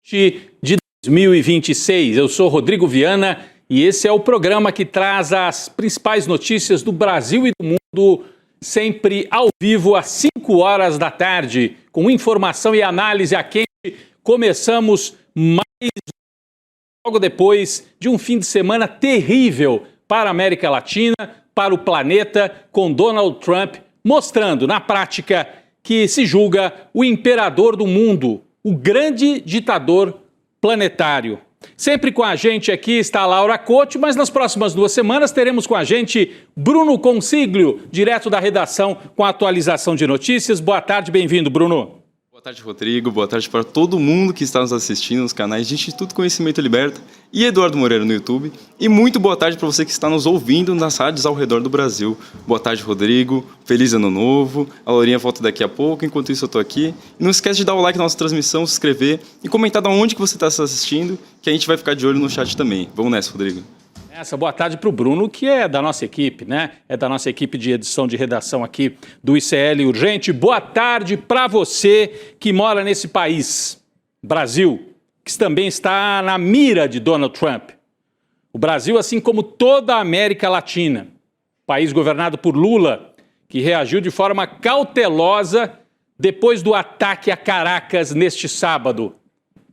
de 2026. Eu sou Rodrigo Viana e esse é o programa que traz as principais notícias do Brasil e do mundo, sempre ao vivo às 5 horas da tarde, com informação e análise a quente. Começamos mais logo depois de um fim de semana terrível para a América Latina, para o planeta, com Donald Trump mostrando na prática que se julga o imperador do mundo, o grande ditador planetário. Sempre com a gente aqui está a Laura Cote, mas nas próximas 2 semanas teremos com a gente Bruno Consiglio, direto da redação, com a atualização de notícias. Boa tarde, bem-vindo, Bruno. Boa tarde, Rodrigo. Boa tarde para todo mundo que está nos assistindo nos canais de Instituto Conhecimento Liberta e Eduardo Moreira no YouTube. E muito boa tarde para você que está nos ouvindo nas rádios ao redor do Brasil. Boa tarde, Rodrigo. Feliz Ano Novo. A Lourinha volta daqui a pouco. Enquanto isso, eu estou aqui. E não esquece de dar o like na nossa transmissão, se inscrever e comentar de onde que você está assistindo, que a gente vai ficar de olho no chat também. Vamos nessa, Rodrigo. Essa boa tarde para o Bruno, que é da nossa equipe, né? É da nossa equipe de edição de redação aqui do ICL Urgente. Boa tarde para você que mora nesse país, Brasil, que também está na mira de Donald Trump. O Brasil, assim como toda a América Latina, país governado por Lula, que reagiu de forma cautelosa depois do ataque a Caracas neste sábado.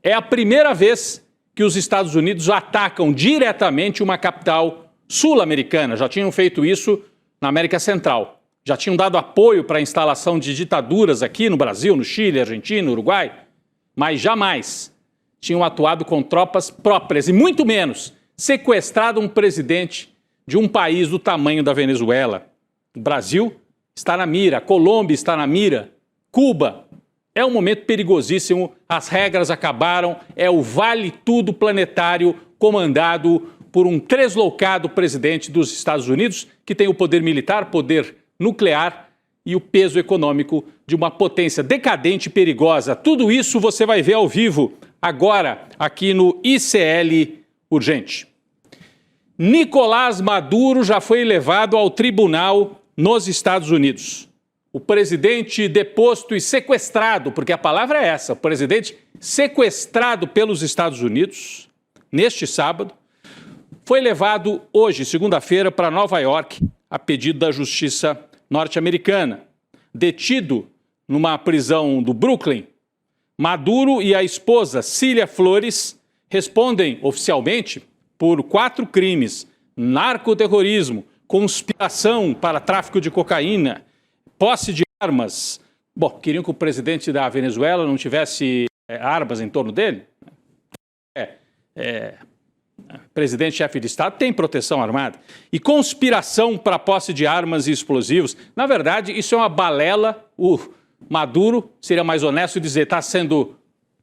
É a primeira vez que os Estados Unidos atacam diretamente uma capital sul-americana. Já tinham feito isso na América Central. Já tinham dado apoio para a instalação de ditaduras aqui no Brasil, no Chile, Argentina, Uruguai, mas jamais tinham atuado com tropas próprias e muito menos sequestrado um presidente de um país do tamanho da Venezuela. O Brasil está na mira, a Colômbia está na mira, Cuba. É um momento perigosíssimo, as regras acabaram, é o vale-tudo planetário comandado por um tresloucado presidente dos Estados Unidos, que tem o poder militar, poder nuclear e o peso econômico de uma potência decadente e perigosa. Tudo isso você vai ver ao vivo, agora, aqui no ICL Urgente. Nicolás Maduro já foi levado ao tribunal nos Estados Unidos. O presidente deposto e sequestrado, porque a palavra é essa, o presidente sequestrado pelos Estados Unidos, neste sábado, foi levado hoje, segunda-feira, para Nova York, a pedido da justiça norte-americana. Detido numa prisão do Brooklyn, Maduro e a esposa Cília Flores respondem oficialmente por 4 crimes: narcoterrorismo, conspiração para tráfico de cocaína, posse de armas. Bom, queriam que o presidente da Venezuela não tivesse armas em torno dele? Presidente, chefe de Estado, tem proteção armada. E conspiração para posse de armas e explosivos. Na verdade, isso é uma balela. O Maduro, seria mais honesto dizer, está sendo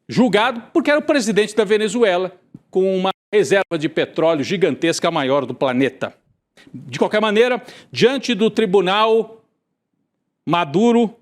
julgado porque era o presidente da Venezuela, com uma reserva de petróleo gigantesca, a maior do planeta. De qualquer maneira, diante do tribunal Maduro,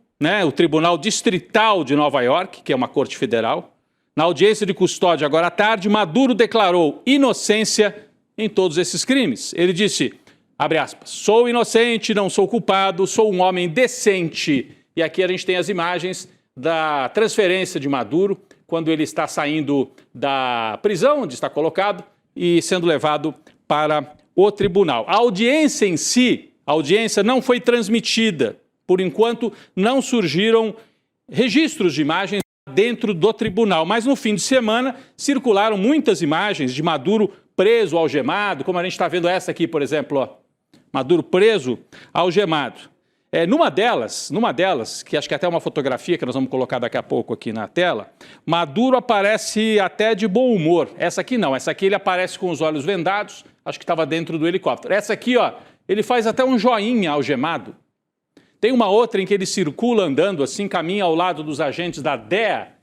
o Tribunal Distrital de Nova York, que é uma corte federal, na audiência de custódia agora à tarde, Maduro declarou inocência em todos esses crimes. Ele disse, abre aspas, sou inocente, não sou culpado, sou um homem decente. E aqui a gente tem as imagens da transferência de Maduro, quando ele está saindo da prisão, onde está colocado, e sendo levado para o tribunal. A audiência em si, a audiência não foi transmitida. Por enquanto, não surgiram registros de imagens dentro do tribunal, mas no fim de semana circularam muitas imagens de Maduro preso, algemado, como a gente está vendo essa aqui, por exemplo, ó. Maduro preso, algemado. Numa delas, que acho que é até uma fotografia que nós vamos colocar daqui a pouco aqui na tela, Maduro aparece até de bom humor. Essa aqui não, essa aqui ele aparece com os olhos vendados, acho que estava dentro do helicóptero. Essa aqui, ó, ele faz até um joinha algemado. Tem uma outra em que ele circula andando assim, caminha ao lado dos agentes da DEA,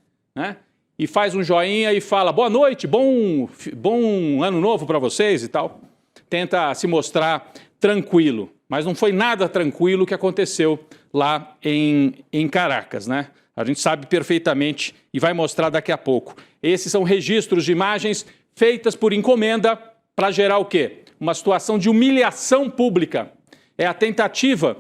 e faz um joinha e fala, boa noite, bom ano novo para vocês e tal. Tenta se mostrar tranquilo, mas não foi nada tranquilo o que aconteceu lá em Caracas, A gente sabe perfeitamente e vai mostrar daqui a pouco. Esses são registros de imagens feitas por encomenda para gerar o quê? Uma situação de humilhação pública. É a tentativa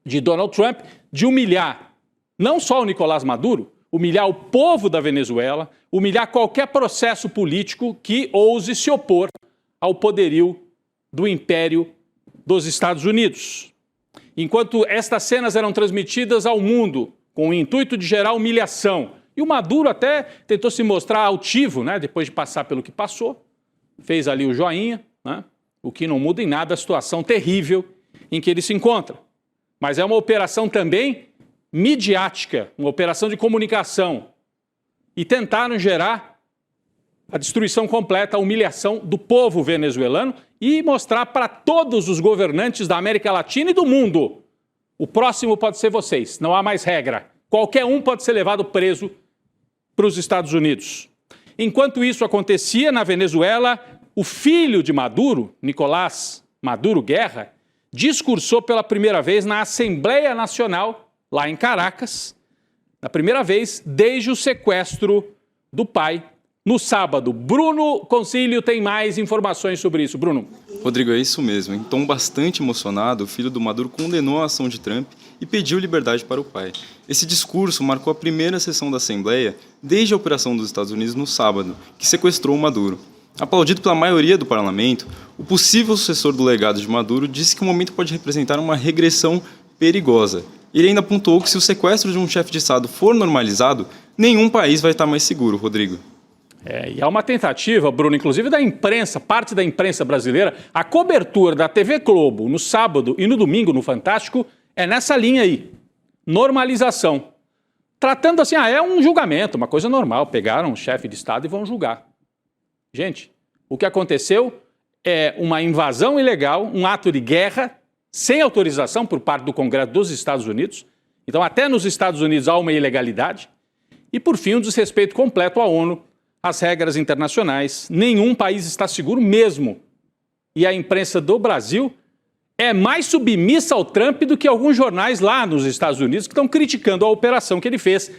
de Donald Trump de humilhar não só o Nicolás Maduro, humilhar o povo da Venezuela, humilhar qualquer processo político que ouse se opor ao poderio do império dos Estados Unidos. Enquanto estas cenas eram transmitidas ao mundo com o intuito de gerar humilhação, e o Maduro até tentou se mostrar altivo, né, depois de passar pelo que passou, fez ali o joinha, né, o que não muda em nada a situação terrível em que ele se encontra. Mas é uma operação também midiática, uma operação de comunicação. E tentaram gerar a destruição completa, a humilhação do povo venezuelano e mostrar para todos os governantes da América Latina e do mundo: o próximo pode ser vocês, não há mais regra. Qualquer um pode ser levado preso para os Estados Unidos. Enquanto isso acontecia na Venezuela, o filho de Maduro, Nicolás Maduro Guerra, discursou pela primeira vez na Assembleia Nacional, lá em Caracas, na primeira vez desde o sequestro do pai, no sábado. Bruno Concílio tem mais informações sobre isso. Bruno. Rodrigo, é isso mesmo. Em tom bastante emocionado, o filho do Maduro condenou a ação de Trump e pediu liberdade para o pai. Esse discurso marcou a primeira sessão da Assembleia desde a operação dos Estados Unidos no sábado, que sequestrou o Maduro. Aplaudido pela maioria do parlamento, o possível sucessor do legado de Maduro disse que o momento pode representar uma regressão perigosa. Ele ainda apontou que se o sequestro de um chefe de Estado for normalizado, nenhum país vai estar mais seguro, Rodrigo. E há uma tentativa, Bruno, inclusive da imprensa, parte da imprensa brasileira, a cobertura da TV Globo no sábado e no domingo no Fantástico é nessa linha aí, normalização. Tratando assim, é um julgamento, uma coisa normal, pegaram um chefe de Estado e vão julgar. Gente, o que aconteceu é uma invasão ilegal, um ato de guerra, sem autorização por parte do Congresso dos Estados Unidos. Então, até nos Estados Unidos há uma ilegalidade. E, por fim, um desrespeito completo à ONU, às regras internacionais. Nenhum país está seguro mesmo. E a imprensa do Brasil é mais submissa ao Trump do que alguns jornais lá nos Estados Unidos que estão criticando a operação que ele fez.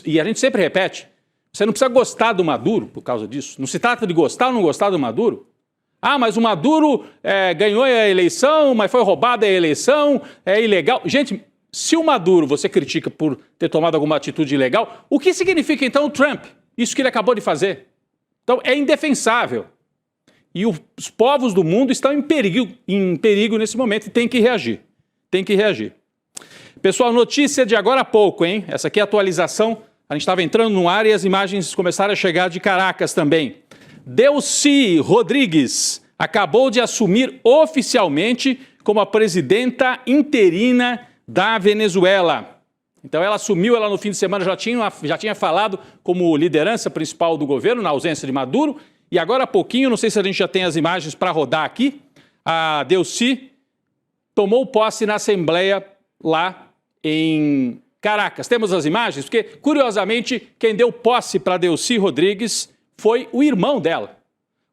E a gente sempre repete, você não precisa gostar do Maduro por causa disso. Não se trata de gostar ou não gostar do Maduro. Ah, mas o Maduro ganhou a eleição, mas foi roubada a eleição, é ilegal. Gente, se o Maduro você critica por ter tomado alguma atitude ilegal, o que significa então o Trump? Isso que ele acabou de fazer. Então é indefensável. E os povos do mundo estão em perigo nesse momento e tem que reagir. Tem que reagir. Pessoal, notícia de agora há pouco, hein? Essa aqui é a atualização. A gente estava entrando no ar e as imagens começaram a chegar de Caracas também. Delcy Rodrigues acabou de assumir oficialmente como a presidenta interina da Venezuela. Então ela assumiu, ela no fim de semana já tinha falado como liderança principal do governo, na ausência de Maduro, e agora há pouquinho, não sei se a gente já tem as imagens para rodar aqui, a Delcy tomou posse na Assembleia lá em Caracas. Temos as imagens? Porque, curiosamente, quem deu posse para Delcy Rodrigues foi o irmão dela.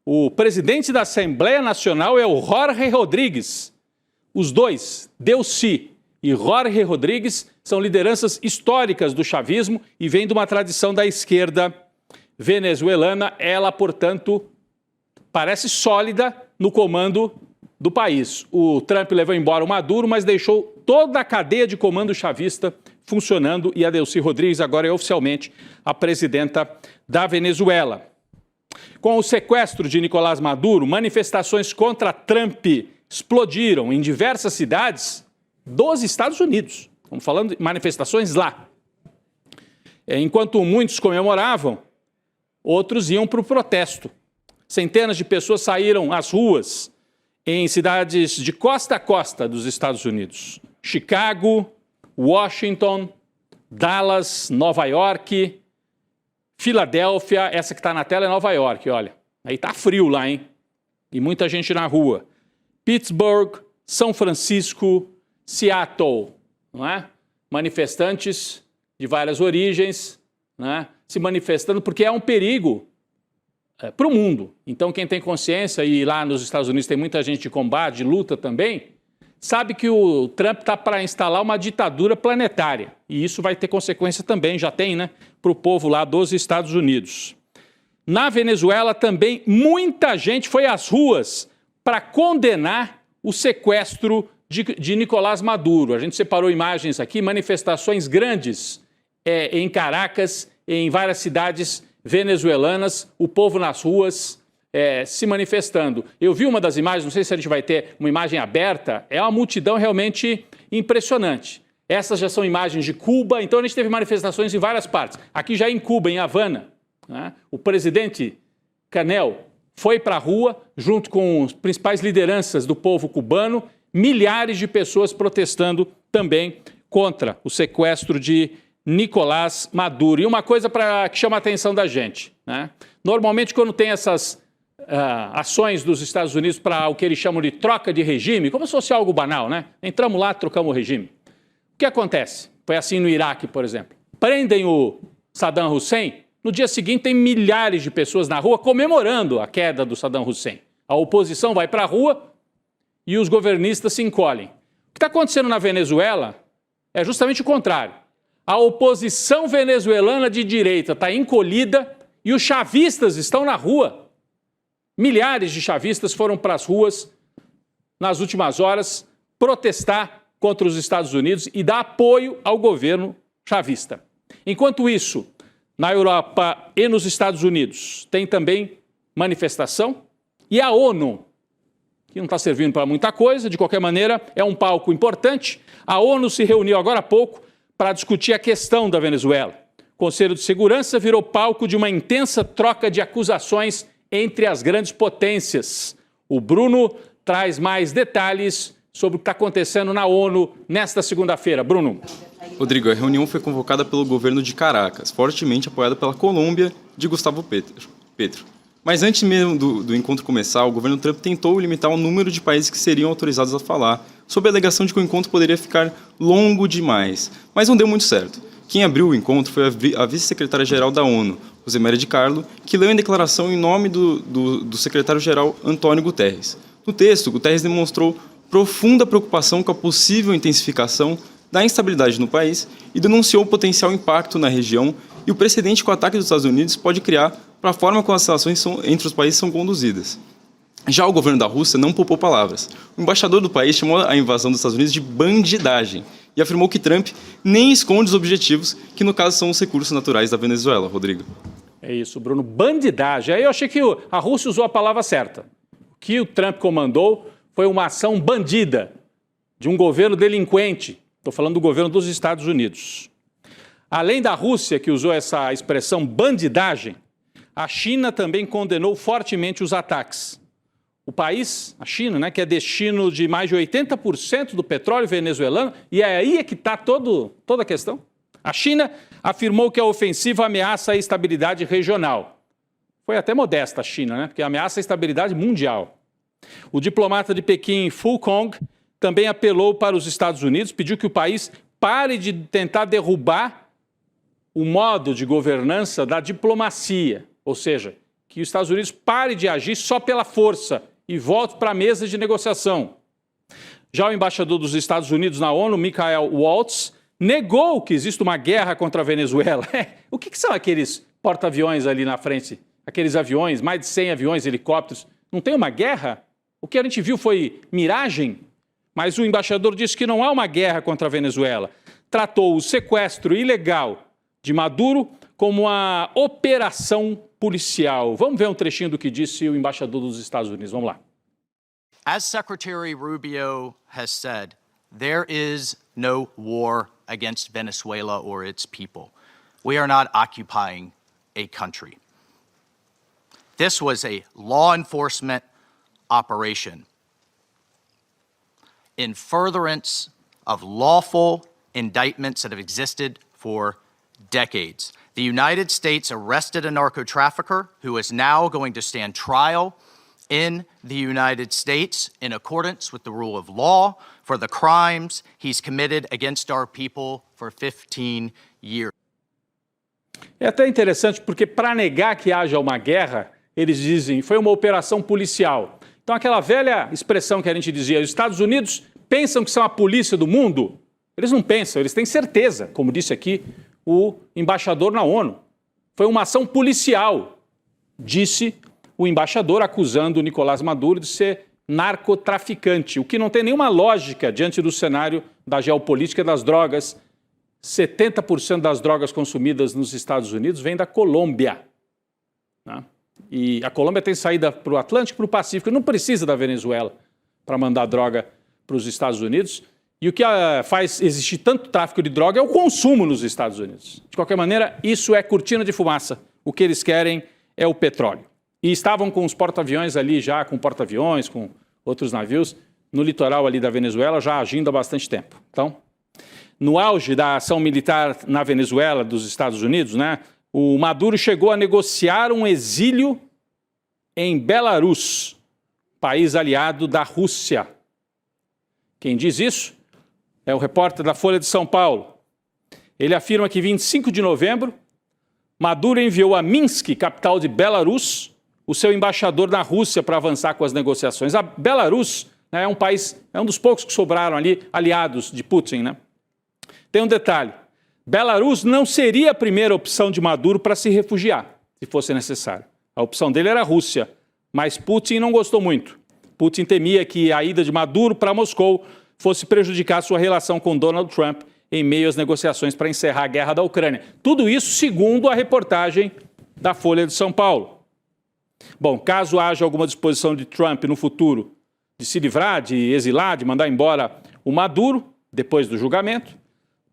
O presidente da Assembleia Nacional é o Jorge Rodrigues. Os dois, Delcy e Jorge Rodrigues, são lideranças históricas do chavismo e vêm de uma tradição da esquerda venezuelana. Ela, portanto, parece sólida no comando do país. O Trump levou embora o Maduro, mas deixou toda a cadeia de comando chavista funcionando e a Delcy Rodrigues agora é oficialmente a presidenta da Venezuela. Com o sequestro de Nicolás Maduro, manifestações contra Trump explodiram em diversas cidades dos Estados Unidos. Estamos falando de manifestações lá. Enquanto muitos comemoravam, outros iam para o protesto. Centenas de pessoas saíram às ruas em cidades de costa a costa dos Estados Unidos. Chicago, Washington, Dallas, Nova York, Filadélfia, essa que está na tela é Nova York, olha. Aí tá frio lá, hein? E muita gente na rua. Pittsburgh, São Francisco, Seattle, não é? Manifestantes de várias origens, né? Se manifestando porque é um perigo para o mundo. Então quem tem consciência, e lá nos Estados Unidos tem muita gente de combate, de luta também, sabe que o Trump está para instalar uma ditadura planetária. E isso vai ter consequência também, já tem, né? Para o povo lá dos Estados Unidos. Na Venezuela também muita gente foi às ruas para condenar o sequestro de Nicolás Maduro. A gente separou imagens aqui, manifestações grandes em Caracas, em várias cidades venezuelanas, o povo nas ruas se manifestando. Eu vi uma das imagens, não sei se a gente vai ter uma imagem aberta, é uma multidão realmente impressionante. Essas já são imagens de Cuba, então a gente teve manifestações em várias partes. Aqui já em Cuba, em Havana, né, o presidente Canel foi para a rua, junto com as principais lideranças do povo cubano, milhares de pessoas protestando também contra o sequestro de Nicolás Maduro. E uma coisa que chama a atenção da gente, né? Normalmente, quando tem essas ações dos Estados Unidos para o que eles chamam de troca de regime, como se fosse algo banal, né? Entramos lá, trocamos o regime. O que acontece? Foi assim no Iraque, por exemplo. Prendem o Saddam Hussein, no dia seguinte tem milhares de pessoas na rua comemorando a queda do Saddam Hussein. A oposição vai para a rua e os governistas se encolhem. O que está acontecendo na Venezuela é justamente o contrário. A oposição venezuelana de direita está encolhida e os chavistas estão na rua. Milhares de chavistas foram para as ruas nas últimas horas protestar contra os Estados Unidos e dar apoio ao governo chavista. Enquanto isso, na Europa e nos Estados Unidos, tem também manifestação e a ONU, que não está servindo para muita coisa, de qualquer maneira, é um palco importante. A ONU se reuniu agora há pouco para discutir a questão da Venezuela. O Conselho de Segurança virou palco de uma intensa troca de acusações entre as grandes potências. O Bruno traz mais detalhes sobre o que está acontecendo na ONU nesta segunda-feira. Bruno. Rodrigo, a reunião foi convocada pelo governo de Caracas, fortemente apoiada pela Colômbia de Gustavo Petro. Mas antes mesmo do encontro começar, o governo Trump tentou limitar o número de países que seriam autorizados a falar, sob a alegação de que o encontro poderia ficar longo demais. Mas não deu muito certo. Quem abriu o encontro foi a vice-secretária-geral da ONU, Rosemary DiCarlo, que leu em declaração em nome do secretário-geral Antônio Guterres. No texto, Guterres demonstrou profunda preocupação com a possível intensificação da instabilidade no país e denunciou o potencial impacto na região e o precedente que o ataque dos Estados Unidos pode criar para a forma como as relações entre os países são conduzidas. Já o governo da Rússia não poupou palavras. O embaixador do país chamou a invasão dos Estados Unidos de bandidagem e afirmou que Trump nem esconde os objetivos, que no caso são os recursos naturais da Venezuela, Rodrigo. É isso, Bruno, bandidagem. Aí eu achei que a Rússia usou a palavra certa. O que o Trump comandou foi uma ação bandida de um governo delinquente. Estou falando do governo dos Estados Unidos. Além da Rússia, que usou essa expressão bandidagem, a China também condenou fortemente os ataques. O país, a China, né, que é destino de mais de 80% do petróleo venezuelano, e é aí que está toda a questão. A China afirmou que a ofensiva ameaça a estabilidade regional. Foi até modesta a China, né, porque ameaça a estabilidade mundial. O diplomata de Pequim, Fu Kong, também apelou para os Estados Unidos, pediu que o país pare de tentar derrubar o modo de governança da diplomacia, ou seja, que os Estados Unidos pare de agir só pela força e volte para a mesa de negociação. Já o embaixador dos Estados Unidos na ONU, Michael Waltz, negou que existe uma guerra contra a Venezuela. O que são aqueles porta-aviões ali na frente? Aqueles aviões, mais de 100 aviões, helicópteros. Não tem uma guerra? O que a gente viu foi miragem? Mas o embaixador disse que não há uma guerra contra a Venezuela. Tratou o sequestro ilegal de Maduro como uma operação policial. Vamos ver um trechinho do que disse o embaixador dos Estados Unidos. Vamos lá. As Secretary Rubio has said, there is no war against Venezuela or its people. We are not occupying a country. This was a law enforcement operation in furtherance of lawful indictments that have existed for decades. The United States arrested a narco trafficker who is now going to stand trial in the United States in accordance with the rule of law for the crimes he's committed against our people for 15 years. É até interessante porque para negar que haja uma guerra, eles dizem foi uma operação policial. Então aquela velha expressão que a gente dizia, os Estados Unidos pensam que são a polícia do mundo? Eles não pensam, eles têm certeza, como disse aqui o embaixador na ONU. Foi uma ação policial, disse o embaixador, acusando o Nicolás Maduro de ser narcotraficante, o que não tem nenhuma lógica diante do cenário da geopolítica das drogas 70% das drogas consumidas nos Estados Unidos vem da Colômbia, né? E a Colômbia tem saída para o Atlântico e para o Pacífico, não precisa da Venezuela para mandar droga para os Estados Unidos. E o que faz existir tanto tráfico de droga é o consumo nos Estados Unidos. De qualquer maneira, isso é cortina de fumaça. O que eles querem é o petróleo. E estavam com os porta-aviões ali já, com porta-aviões, com outros navios, no litoral ali da Venezuela, já agindo há bastante tempo. Então, no auge da ação militar na Venezuela, dos Estados Unidos, né, o Maduro chegou a negociar um exílio em Belarus, país aliado da Rússia. Quem diz isso é o repórter da Folha de São Paulo. Ele afirma que 25 de novembro, Maduro enviou a Minsk, capital de Belarus, o seu embaixador na Rússia para avançar com as negociações. A Belarus, né, é um país, é um dos poucos que sobraram ali, aliados de Putin, né? Tem um detalhe, Belarus não seria a primeira opção de Maduro para se refugiar, se fosse necessário. A opção dele era a Rússia, mas Putin não gostou muito. Putin temia que a ida de Maduro para Moscou fosse prejudicar sua relação com Donald Trump em meio às negociações para encerrar a guerra da Ucrânia. Tudo isso segundo a reportagem da Folha de São Paulo. Bom, caso haja alguma disposição de Trump no futuro de se livrar, de exilar, de mandar embora o Maduro, depois do julgamento,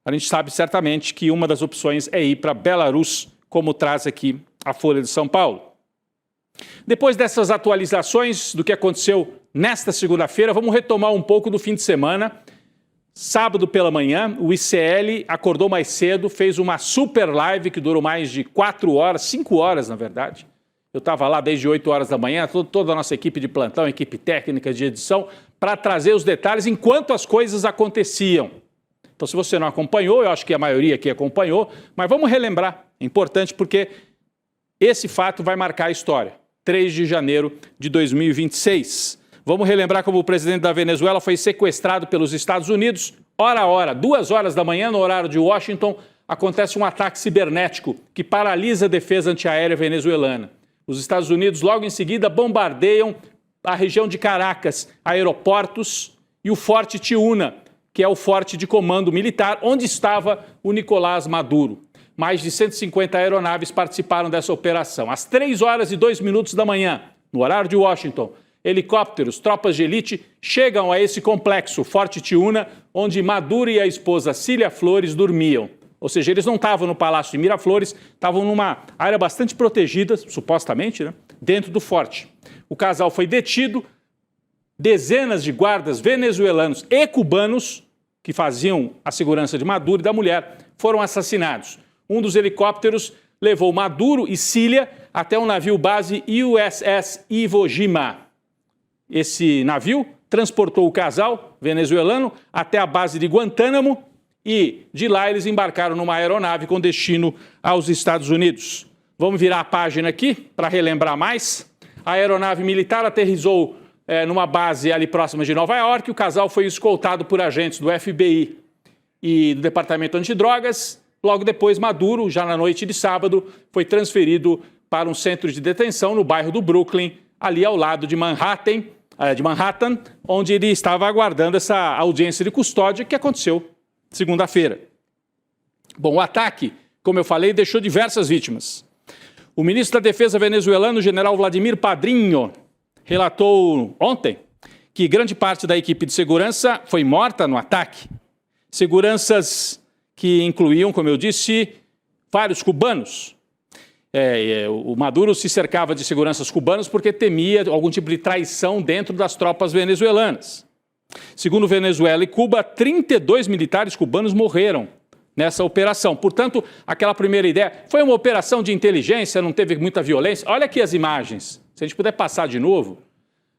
a gente sabe certamente que uma das opções é ir para Belarus, como traz aqui a Folha de São Paulo. Depois dessas atualizações do que aconteceu nesta segunda-feira, vamos retomar um pouco do fim de semana. Sábado pela manhã, o ICL acordou mais cedo, fez uma super live que durou mais de 4 horas, 5 horas na verdade. Eu estava lá desde 8 horas da manhã, toda a nossa equipe de plantão, equipe técnica de edição, para trazer os detalhes enquanto as coisas aconteciam. Então, se você não acompanhou, eu acho que a maioria aqui acompanhou, mas vamos relembrar, é importante porque esse fato vai marcar a história. 3 de janeiro de 2026. Vamos relembrar como o presidente da Venezuela foi sequestrado pelos Estados Unidos. Hora a hora, 2 horas da manhã, no horário de Washington, acontece um ataque cibernético que paralisa a defesa antiaérea venezuelana. Os Estados Unidos, logo em seguida, bombardeiam a região de Caracas, aeroportos e o Forte Tiuna, que é o forte de comando militar, onde estava o Nicolás Maduro. Mais de 150 aeronaves participaram dessa operação. Às 3 horas e 2 minutos da manhã, no horário de Washington, helicópteros, tropas de elite chegam a esse complexo, Forte Tiuna, onde Maduro e a esposa Cília Flores dormiam. Ou seja, eles não estavam no Palácio de Miraflores, estavam numa área bastante protegida, supostamente, né, dentro do forte. O casal foi detido, dezenas de guardas venezuelanos e cubanos, que faziam a segurança de Maduro e da mulher, foram assassinados. Um dos helicópteros levou Maduro e Cília até um navio base USS Iwo Jima. Esse navio transportou o casal venezuelano até a base de Guantánamo e de lá eles embarcaram numa aeronave com destino aos Estados Unidos. Vamos virar a página aqui para relembrar mais. A aeronave militar aterrissou numa base ali próxima de Nova York. O casal foi escoltado por agentes do FBI e do Departamento Antidrogas. Logo depois, Maduro, já na noite de sábado, foi transferido para um centro de detenção no bairro do Brooklyn, ali ao lado de Manhattan, onde ele estava aguardando essa audiência de custódia que aconteceu segunda-feira. Bom, o ataque, como eu falei, deixou diversas vítimas. O ministro da Defesa venezuelano, o general Vladimir Padrinho, relatou ontem que grande parte da equipe de segurança foi morta no ataque. Seguranças que incluíam, como eu disse, vários cubanos. O Maduro se cercava de seguranças cubanos porque temia algum tipo de traição dentro das tropas venezuelanas. Segundo Venezuela e Cuba, 32 militares cubanos morreram nessa operação. Portanto, aquela primeira ideia foi uma operação de inteligência, não teve muita violência. Olha aqui as imagens. Se a gente puder passar de novo.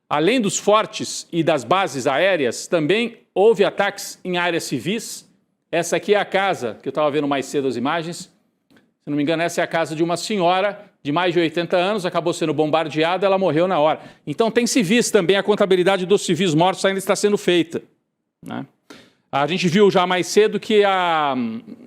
Além dos fortes e das bases aéreas, também houve ataques em áreas civis. Essa aqui é a casa, que eu estava vendo mais cedo as imagens. Se não me engano, essa é a casa de uma senhora de mais de 80 anos, acabou sendo bombardeada, ela morreu na hora. Então tem civis também, a contabilidade dos civis mortos ainda está sendo feita, né? A gente viu já mais cedo que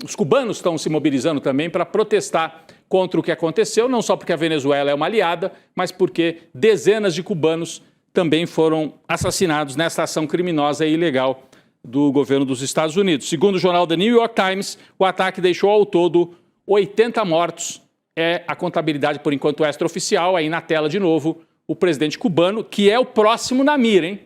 os cubanos estão se mobilizando também para protestar contra o que aconteceu, não só porque a Venezuela é uma aliada, mas porque dezenas de cubanos também foram assassinados nessa ação criminosa e ilegal do governo dos Estados Unidos. Segundo o jornal The New York Times, o ataque deixou ao todo 80 mortos. É a contabilidade, por enquanto, extraoficial. Aí na tela, de novo, o presidente cubano, que é o próximo na mira, hein?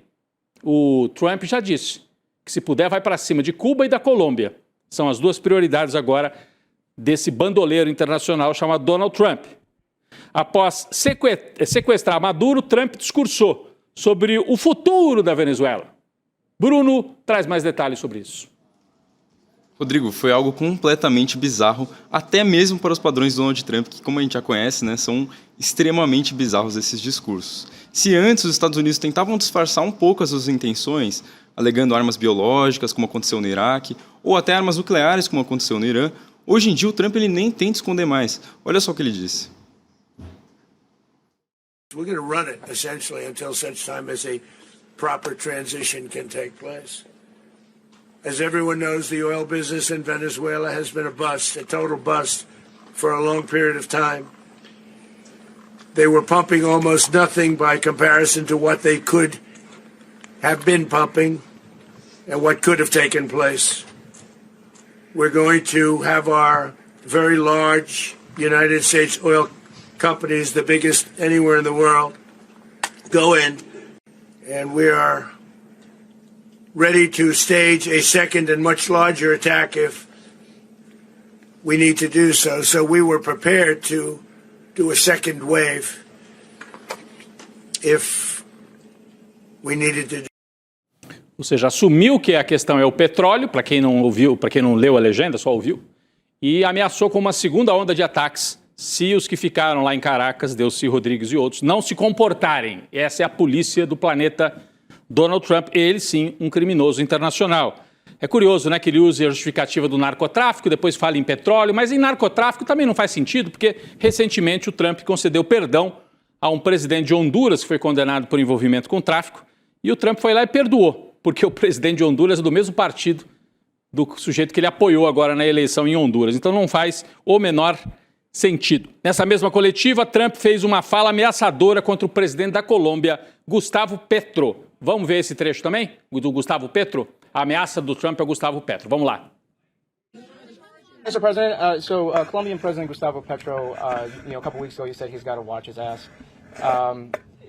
O Trump já disse que, se puder, vai para cima de Cuba e da Colômbia. São as duas prioridades agora desse bandoleiro internacional chamado Donald Trump. Após sequestrar Maduro, Trump discursou sobre o futuro da Venezuela. Bruno traz mais detalhes sobre isso. Rodrigo, foi algo completamente bizarro, até mesmo para os padrões do Donald Trump, que, como a gente já conhece, né, são extremamente bizarros esses discursos. Se antes os Estados Unidos tentavam disfarçar um pouco as suas intenções, alegando armas biológicas, como aconteceu no Iraque, ou até armas nucleares, como aconteceu no Irã, hoje em dia o Trump ele nem tenta esconder mais. Olha só o que ele disse. We're going to run it, essentially, until such time as a proper transition can take place. As everyone knows, the oil business in Venezuela has been a bust, a total bust, for a long period of time. They were pumping almost nothing by comparison to what they could have been pumping and what could have taken place. We're going to have our very large United States oil companies, the biggest anywhere in the world, go in, and we are ready to stage a second and much larger attack if we need to do so. So we were prepared to do a second wave if we needed to do. Ou seja, assumiu que a questão é o petróleo, para quem não ouviu, para quem não leu a legenda, só ouviu, e ameaçou com uma segunda onda de ataques se os que ficaram lá em Caracas, Delcy Rodrigues e outros, não se comportarem. Essa é a polícia do planeta Donald Trump, ele sim, um criminoso internacional. É curioso, né, que ele use a justificativa do narcotráfico, depois fala em petróleo, mas em narcotráfico também não faz sentido, porque recentemente o Trump concedeu perdão a um presidente de Honduras que foi condenado por envolvimento com tráfico, e o Trump foi lá e perdoou, porque o presidente de Honduras é do mesmo partido do sujeito que ele apoiou agora na eleição em Honduras. Então não faz o menor sentido. Nessa mesma coletiva, Trump fez uma fala ameaçadora contra o presidente da Colômbia, Gustavo Petro. Vamos ver esse trecho também, do Gustavo Petro? A ameaça do Trump é o Gustavo Petro. Vamos lá. Mr. President, Colombian President Gustavo Petro, a couple weeks ago, he said he's got to watch his ass.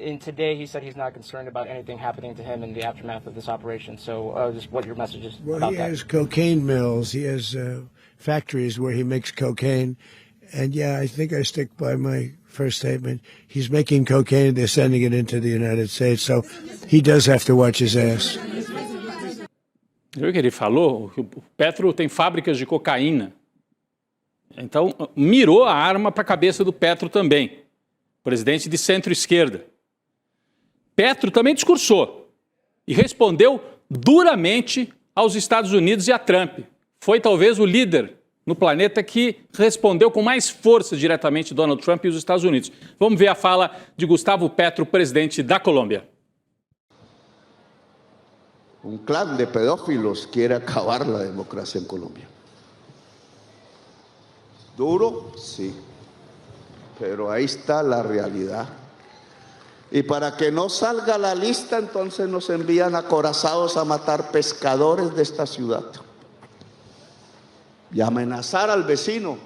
And today, he said he's not concerned about anything happening to him in the aftermath of this operation. So, just what your message is about that? Well, he has cocaine mills. He has factories where he makes cocaine. And yeah, I think I stick by my first statement. He's making cocaine. They're sending it into the United States. So he does have to watch his ass. Viu o que ele falou? O Petro tem fábricas de cocaína. Então, mirou a arma para a cabeça do Petro também. Presidente de centro-esquerda. Petro também discursou e respondeu duramente aos Estados Unidos e a Trump. Foi talvez o líder no planeta que respondeu com mais força diretamente Donald Trump e os Estados Unidos. Vamos ver a fala de Gustavo Petro, presidente da Colômbia. Un clan de pedófilos quiere acabar la democracia en Colombia. Duro, sí, pero ahí está la realidad. Y para que no salga la lista, entonces nos envían acorazados a matar pescadores de esta ciudad. Y amenazar al vecino,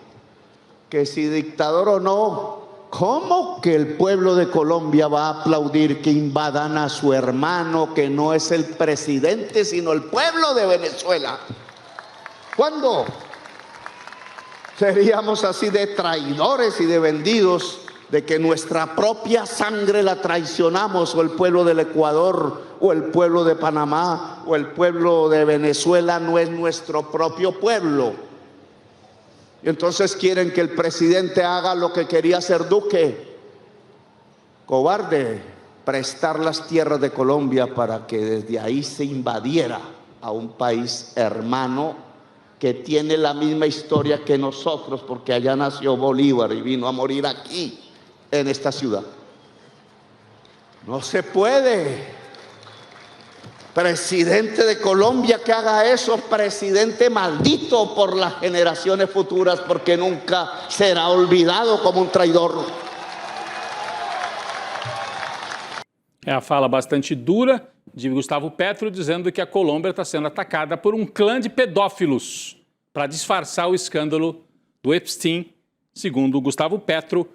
que si dictador o no, ¿cómo que el pueblo de Colombia va a aplaudir que invadan a su hermano, que no es el presidente, sino el pueblo de Venezuela? ¿Cuándo? Seríamos así de traidores y de vendidos, de que nuestra propia sangre la traicionamos, o el pueblo del Ecuador, o el pueblo de Panamá, o el pueblo de Venezuela no es nuestro propio pueblo. Y entonces quieren que el presidente haga lo que quería hacer Duque, cobarde, prestar las tierras de Colombia para que desde ahí se invadiera a un país hermano que tiene la misma historia que nosotros, porque allá nació Bolívar y vino a morir aquí, en esta ciudad. No se puede. Presidente de Colombia que haga eso, presidente maldito por las generaciones futuras, porque nunca será olvidado como un traidor. É a fala bastante dura, de Gustavo Petro dizendo que a Colômbia está sendo atacada por um clã de pedófilos para disfarçar o escândalo do Epstein. Segundo Gustavo Petro,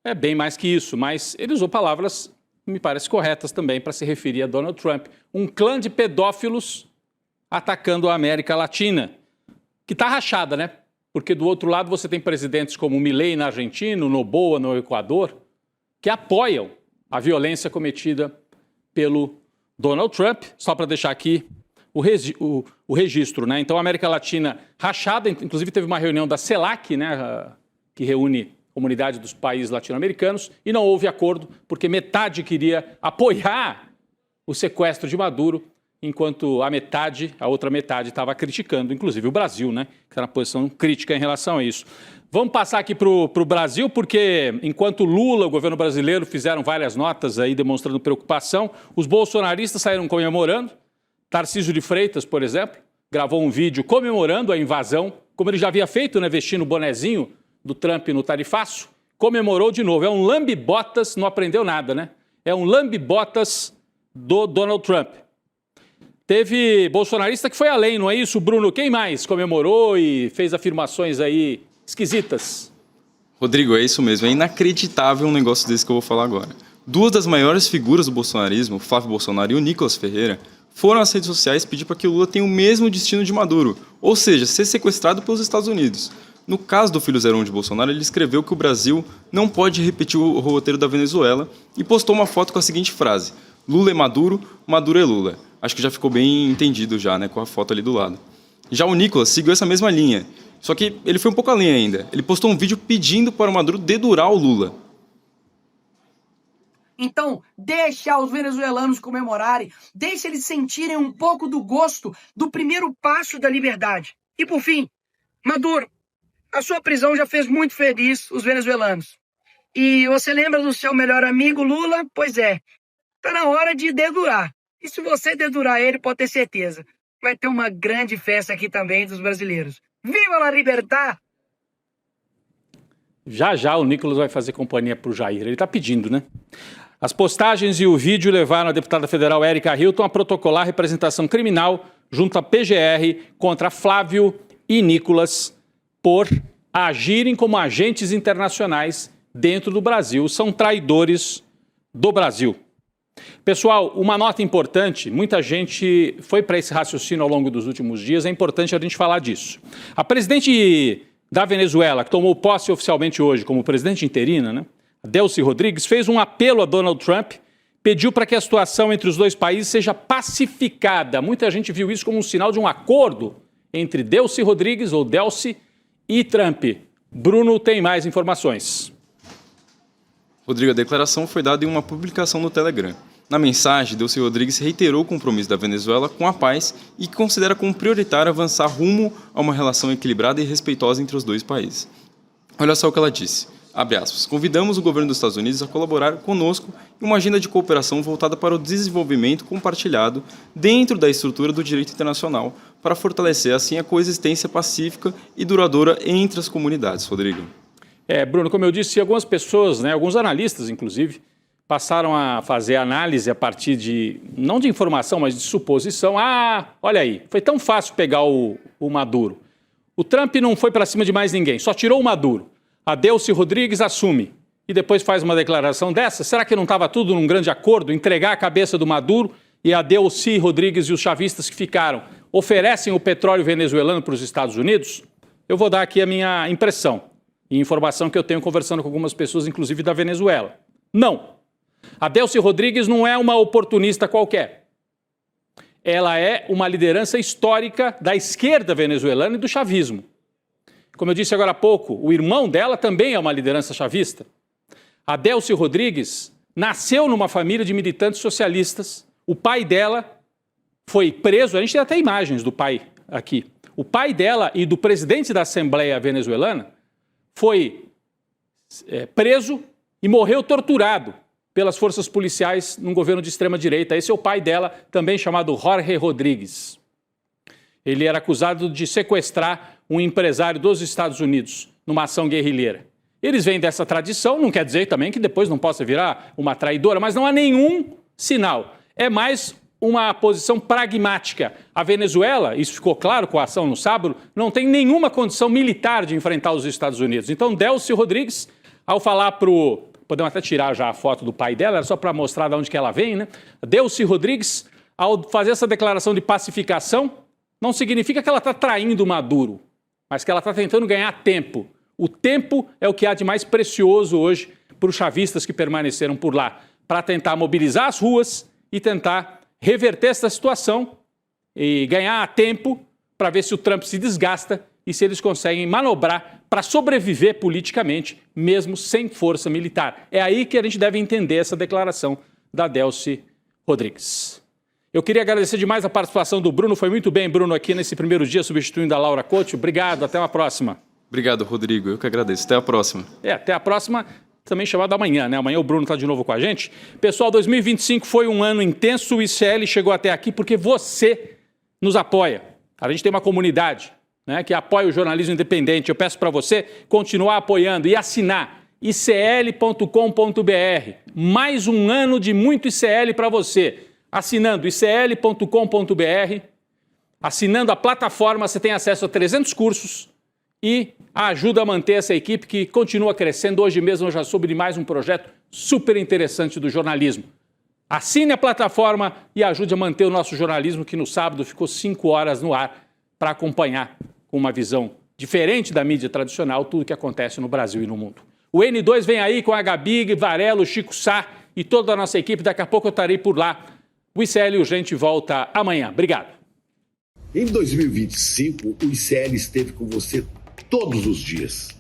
é bem mais que isso, mas ele usou palavras, me parece, corretas também para se referir a Donald Trump. Um clã de pedófilos atacando a América Latina, que está rachada, né? Porque do outro lado você tem presidentes como Milei na Argentina, Noboa no Equador, que apoiam a violência cometida pelo Donald Trump, só para deixar aqui o registro, né? Então, a América Latina rachada, inclusive teve uma reunião da CELAC, né, que reúne a comunidade dos países latino-americanos, e não houve acordo, porque metade queria apoiar o sequestro de Maduro, enquanto a outra metade estava criticando, inclusive o Brasil, né, que está na posição crítica em relação a isso. Vamos passar aqui para o Brasil, porque enquanto Lula, o governo brasileiro, fizeram várias notas aí demonstrando preocupação, os bolsonaristas saíram comemorando. Tarcísio de Freitas, por exemplo, gravou um vídeo comemorando a invasão, como ele já havia feito, né, vestindo o bonezinho do Trump no tarifaço, comemorou de novo. É um lambe-botas, não aprendeu nada, né? É um lambe-botas do Donald Trump. Teve bolsonarista que foi além, não é isso, Bruno? Quem mais comemorou e fez afirmações aí esquisitas? Rodrigo, é isso mesmo. É inacreditável um negócio desse que eu vou falar agora. Duas das maiores figuras do bolsonarismo, Flávio Bolsonaro e o Nicolas Ferreira, foram às redes sociais pedir para que o Lula tenha o mesmo destino de Maduro, ou seja, ser sequestrado pelos Estados Unidos. No caso do filho 01 de Bolsonaro, ele escreveu que o Brasil não pode repetir o roteiro da Venezuela e postou uma foto com a seguinte frase: Lula é Maduro, Maduro é Lula. Acho que já ficou bem entendido já, né, com a foto ali do lado. Já o Nicolas seguiu essa mesma linha, só que ele foi um pouco além ainda. Ele postou um vídeo pedindo para o Maduro dedurar o Lula. Então, deixa os venezuelanos comemorarem, deixa eles sentirem um pouco do gosto do primeiro passo da liberdade. E por fim, Maduro, a sua prisão já fez muito feliz os venezuelanos. E você lembra do seu melhor amigo Lula? Pois é, tá na hora de dedurar. E se você dedurar ele, pode ter certeza, vai ter uma grande festa aqui também dos brasileiros. Viva a Libertad! Já o Nicolas vai fazer companhia para o Jair. Ele está pedindo, né? As postagens e o vídeo levaram a deputada federal Érica Hilton a protocolar representação criminal junto à PGR contra Flávio e Nicolas por agirem como agentes internacionais dentro do Brasil. São traidores do Brasil. Pessoal, uma nota importante, muita gente foi para esse raciocínio ao longo dos últimos dias, é importante a gente falar disso. A presidente da Venezuela, que tomou posse oficialmente hoje como presidente interina, né, Delcy Rodrigues, fez um apelo a Donald Trump, pediu para que a situação entre os dois países seja pacificada. Muita gente viu isso como um sinal de um acordo entre Delcy Rodrigues, ou Delcy, e Trump. Bruno tem mais informações. Rodrigo, a declaração foi dada em uma publicação no Telegram. Na mensagem, Delcy Rodrigues reiterou o compromisso da Venezuela com a paz e que considera como prioritário avançar rumo a uma relação equilibrada e respeitosa entre os dois países. Olha só o que ela disse. Abre aspas, convidamos o governo dos Estados Unidos a colaborar conosco em uma agenda de cooperação voltada para o desenvolvimento compartilhado dentro da estrutura do direito internacional, para fortalecer assim a coexistência pacífica e duradoura entre as comunidades. Rodrigo. Bruno, como eu disse, algumas pessoas, né, alguns analistas, inclusive, passaram a fazer análise a partir de, não de informação, mas de suposição. Olha aí, foi tão fácil pegar o Maduro. O Trump não foi para cima de mais ninguém, só tirou o Maduro. A Delcy Rodrigues assume e depois faz uma declaração dessa. Será que não estava tudo num grande acordo? Entregar a cabeça do Maduro e a Delcy Rodrigues e os chavistas que ficaram oferecem o petróleo venezuelano para os Estados Unidos? Eu vou dar aqui a minha impressão e informação que eu tenho conversando com algumas pessoas, inclusive da Venezuela. Não. A Delcy Rodrigues não é uma oportunista qualquer. Ela é uma liderança histórica da esquerda venezuelana e do chavismo. Como eu disse agora há pouco, o irmão dela também é uma liderança chavista. A Delcy Rodrigues nasceu numa família de militantes socialistas. O pai dela foi preso, a gente tem até imagens do pai aqui. O pai dela e do presidente da Assembleia venezuelana foi preso e morreu torturado pelas forças policiais num governo de extrema-direita. Esse é o pai dela, também chamado Jorge Rodrigues. Ele era acusado de sequestrar um empresário dos Estados Unidos numa ação guerrilheira. Eles vêm dessa tradição, não quer dizer também que depois não possa virar uma traidora, mas não há nenhum sinal. É mais uma posição pragmática. A Venezuela, isso ficou claro com a ação no sábado, não tem nenhuma condição militar de enfrentar os Estados Unidos. Então, Delcy Rodrigues, ao falar para o... Podemos até tirar já a foto do pai dela, era só para mostrar de onde que ela vem, né? Delcy Rodrigues, ao fazer essa declaração de pacificação, não significa que ela está traindo Maduro, mas que ela está tentando ganhar tempo. O tempo é o que há de mais precioso hoje para os chavistas que permaneceram por lá, para tentar mobilizar as ruas e tentar reverter essa situação e ganhar tempo para ver se o Trump se desgasta e se eles conseguem manobrar para sobreviver politicamente, mesmo sem força militar. É aí que a gente deve entender essa declaração da Delcy Rodrigues. Eu queria agradecer demais a participação do Bruno. Foi muito bem, Bruno, aqui nesse primeiro dia, substituindo a Laura Couto. Obrigado, até uma próxima. Obrigado, Rodrigo. Eu que agradeço. Até a próxima. Até a próxima, também chamada amanhã, né? Amanhã o Bruno está de novo com a gente. Pessoal, 2025 foi um ano intenso. O ICL chegou até aqui porque você nos apoia. A gente tem uma comunidade, né, que apoia o jornalismo independente. Eu peço para você continuar apoiando e assinar icl.com.br. Mais um ano de muito ICL para você. Assinando icl.com.br, assinando a plataforma, você tem acesso a 300 cursos e ajuda a manter essa equipe que continua crescendo. Hoje mesmo eu já soube de mais um projeto super interessante do jornalismo. Assine a plataforma e ajude a manter o nosso jornalismo, que no sábado ficou 5 horas no ar, para acompanhar com uma visão diferente da mídia tradicional tudo o que acontece no Brasil e no mundo. O N2 vem aí com a Gabi, Varelo, Chico Sá e toda a nossa equipe. Daqui a pouco eu estarei por lá. O ICL Urgente volta amanhã. Obrigado. Em 2025, o ICL esteve com você todos os dias,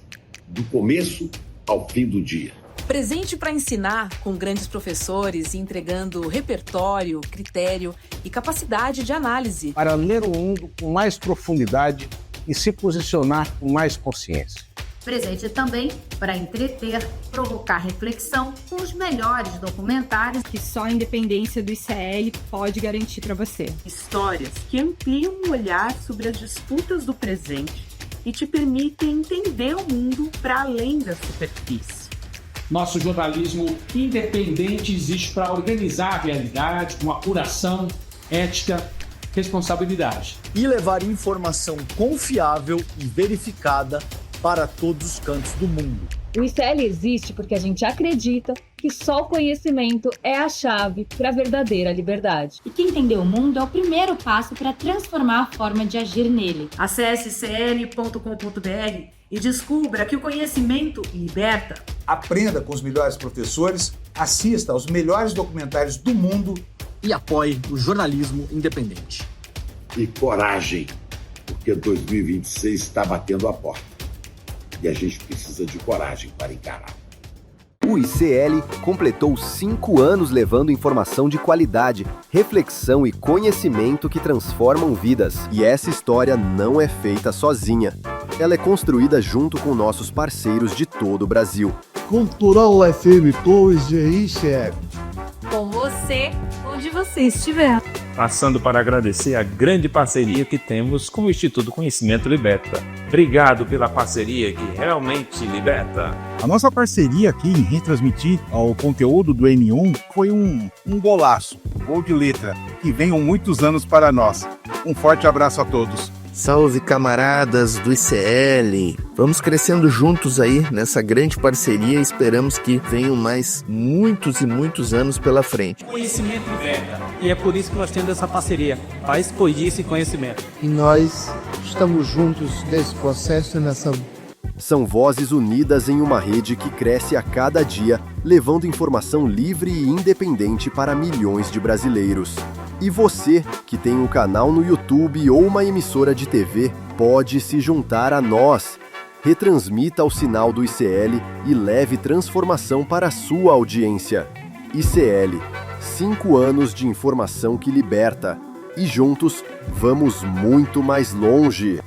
do começo ao fim do dia. Presente para ensinar com grandes professores, entregando repertório, critério e capacidade de análise. Para ler o mundo com mais profundidade e se posicionar com mais consciência. Presente também para entreter, provocar reflexão com os melhores documentários que só a independência do ICL pode garantir para você. Histórias que ampliam um olhar sobre as disputas do presente e te permitem entender o mundo para além da superfície. Nosso jornalismo independente existe para organizar a realidade com apuração, ética, responsabilidade. E levar informação confiável e verificada para todos os cantos do mundo. O ICL existe porque a gente acredita que só o conhecimento é a chave para a verdadeira liberdade. E que entender o mundo é o primeiro passo para transformar a forma de agir nele. Acesse icl.com.br e descubra que o conhecimento liberta. Aprenda com os melhores professores, assista aos melhores documentários do mundo e apoie o jornalismo independente. E coragem, porque 2026 está batendo a porta. E a gente precisa de coragem para encarar. O ICL completou 5 anos levando informação de qualidade, reflexão e conhecimento que transformam vidas. E essa história não é feita sozinha. Ela é construída junto com nossos parceiros de todo o Brasil. Cultural FM 2 de ICL. Com você, onde você estiver. Passando para agradecer a grande parceria que temos com o Instituto Conhecimento Liberta. Obrigado pela parceria que realmente liberta. A nossa parceria aqui em retransmitir o conteúdo do N1 foi um golaço, um gol de letra, que venham muitos anos para nós. Um forte abraço a todos. Salve, camaradas do ICL! Vamos crescendo juntos aí nessa grande parceria e esperamos que venham mais muitos e muitos anos pela frente. Conhecimento liberta. E é por isso que nós temos essa parceria, para expandir esse conhecimento. E nós estamos juntos nesse processo e nessa... São vozes unidas em uma rede que cresce a cada dia, levando informação livre e independente para milhões de brasileiros. E você, que tem um canal no YouTube ou uma emissora de TV, pode se juntar a nós. Retransmita o sinal do ICL e leve transformação para a sua audiência. ICL, 5 anos de informação que liberta. E juntos, vamos muito mais longe.